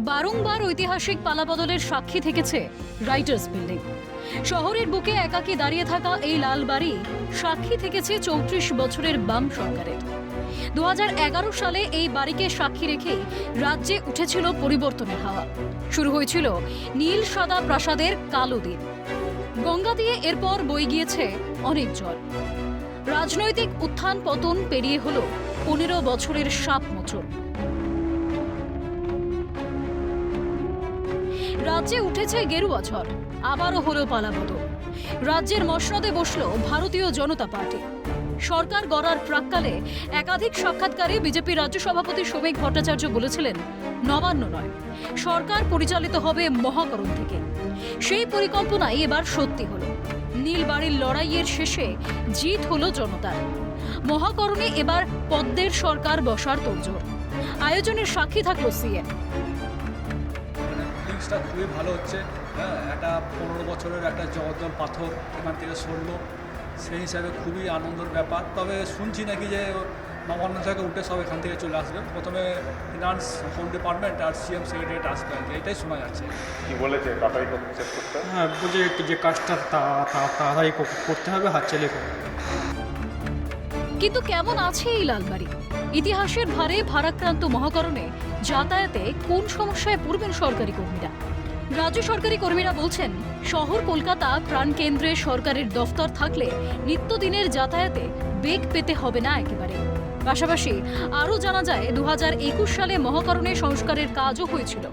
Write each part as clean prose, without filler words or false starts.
বারংবার ঐতিহাসিক পালাবদলের সাক্ষী থেকেছে রাইটার্স বিল্ডিং। শহরের বুকে একাকী দাঁড়িয়ে থাকা এই লাল বাড়ি সাক্ষী থেকেছে ৩৪ বছরের বাম সরকারের। ২০১১ সালে এই বাড়িকে সাক্ষী রেখেই রাজ্যে উঠেছিল পরিবর্তনের হাওয়া। শুরু হয়েছিল নীল সাদা প্রাসাদের কালো দিন। গঙ্গা দিয়ে এরপর বয়ে গিয়েছে অনেক জল। রাজনৈতিক উত্থান পতন পেরিয়ে হলো ১৫ বছরের সাপ মোচড়। রাজ্যে উঠেছে গেরুয়া ঝড়, আবারও হলো পালাবদল। রাজ্যের মসনদে বসলো ভারতীয় জনতা পার্টি। সরকার গড়ার প্রাক্কালে একাধিক সাক্ষাৎকারে বিজেপি রাজ্য সভাপতি শ্রমিক ভট্টাচার্য বলেছিলেন, নবান্ন নয়, সরকার পরিচালিত হবে মহাকরণ থেকে। সেই পরিকল্পনাই এবার সত্যি হলো। নীলবাড়ির লড়াইয়ের শেষে জিত হলো জনতার। মহাকরণে এবার পদ্মের সরকার বসার তোড়জোড়। আয়োজনের সাক্ষী থাকলো সিএম। খুবই ভালো হচ্ছে। হ্যাঁ, একটা ১৫ বছরের একটা জগদ্দল পাথর এখান থেকে সরলো, সেই হিসাবে খুবই আনন্দের ব্যাপার। তবে শুনছি নাকি যে নবান্ন থেকে উঠে সব এখান থেকে চলে আসবে। প্রথমে ফিনান্স, হোম ডিপার্টমেন্ট আর সিএম সেক্রেটারিয়েট আসবে আর কি, এটাই শোনা যাচ্ছে। কি বলেছে তাড়াতাড়ি শেষ করতে? হ্যাঁ, বলছে যে কাজটা তাড়াতাড়ি করতে হবে, হাত চালিয়ে করতে। কিন্তু কেমন আছে এই লালবাড়ি? ইতিহাসের ভারে ভারাক্রান্ত মহাকরণে যাতায়াতে কোন সমস্যায় পড়বেন সরকারি কর্মীরা? রাজ্য সরকারি কর্মীরা বলছেন, শহর কলকাতা প্রাণকেন্দ্রে সরকারের দফতর থাকলে নিত্যদিনের যাতায়াতে বেগ পেতে হবে না একেবারে। পাশাপাশি আরও জানা যায়, ২০২১ সালে মহাকরণে সংস্কারের কাজও হয়েছিল।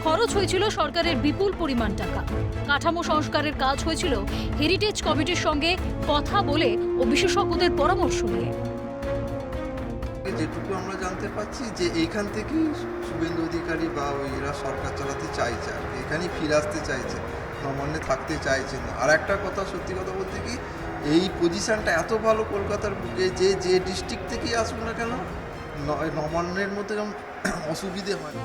খরচ হয়েছিল সরকারের বিপুল পরিমাণ টাকা। কাঠামো সংস্কারের কাজ হয়েছিল হেরিটেজ কমিটির সঙ্গে কথা বলে ও বিশেষজ্ঞদের পরামর্শ নিয়ে। যেটুকু আমরা জানতে পাচ্ছি যে এইখান থেকেই শুভেন্দু অধিকারী বা এরা সরকার চালাতে চাইছে, আর এখানেই ফিরে আসতে চাইছে, নবান্নে থাকতে চাইছে না। আর একটা কথা, সত্যি কথা বলতে কি, এই পজিশনটা এত ভালো কলকাতার বুকে, যে ডিস্ট্রিক্ট থেকেই আসুক না কেন, নবান্নের মধ্যে যেমন অসুবিধে হয় না।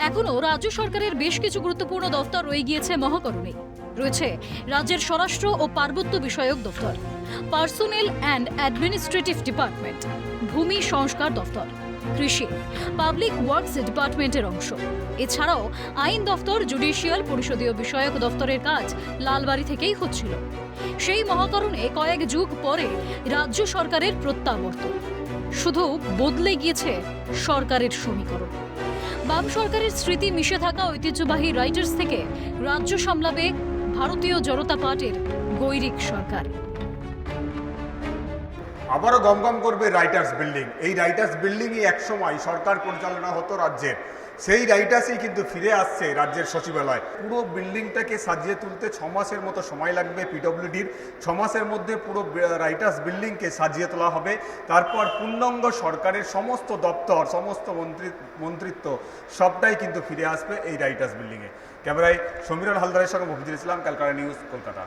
এখনো রাজ্য সরকারের বেশ কিছু গুরুত্বপূর্ণ দফতর রয়ে গিয়েছে মহাকরণে। রয়েছে রাজ্যের স্বরাষ্ট্র ও পার্বত্য বিষয়ক দফতর, পার্সোনেল অ্যান্ড অ্যাডমিনিস্ট্রেটিভ ডিপার্টমেন্ট, ভূমি সংস্কার দফতর, কৃষি, পাবলিক ওয়ার্কস ডিপার্টমেন্টের অংশ। এছাড়াও আইন দফতর, জুডিশিয়াল, পরিষদীয় বিষয়ক দফতরের কাজ লালবাড়ি থেকেই হচ্ছিল। সেই মহাকরণে কয়েক যুগ পরে রাজ্য সরকারের প্রত্যাবর্তন। শুধু বদলে গিয়েছে সরকারের সমীকরণ। বাম সরকারের স্মৃতি মিশে থাকা ঐতিহ্যবাহী রাইটার্স থেকে রাজ্য সামলাবে ভারতীয় জনতা পার্টির গৈরিক সরকার। আবারও গমগম করবে রাইটার্স বিল্ডিং। এই রাইটার্স বিল্ডিংই একসময় সরকার পরিচালনা হতো রাজ্যের। সেই রাইটার্সই কিন্তু ফিরে আসছে রাজ্যের সচিবালয়। পুরো বিল্ডিংটাকে সাজিয়ে তুলতে ৬ মাসের মতো সময় লাগবে পিডব্লিউডির। ৬ মাসের মধ্যে পুরো রাইটার্স বিল্ডিংকে সাজিয়ে তোলা হবে। তারপর পূর্ণাঙ্গ সরকারের সমস্ত দপ্তর, সমস্ত মন্ত্রিত্ব সবটাই কিন্তু ফিরে আসবে এই রাইটার্স বিল্ডিংয়ে। ক্যামেরায় সমীরণ হালদারের সঙ্গে মফিজুল ইসলাম, ক্যালকাটা নিউজ, কলকাতা।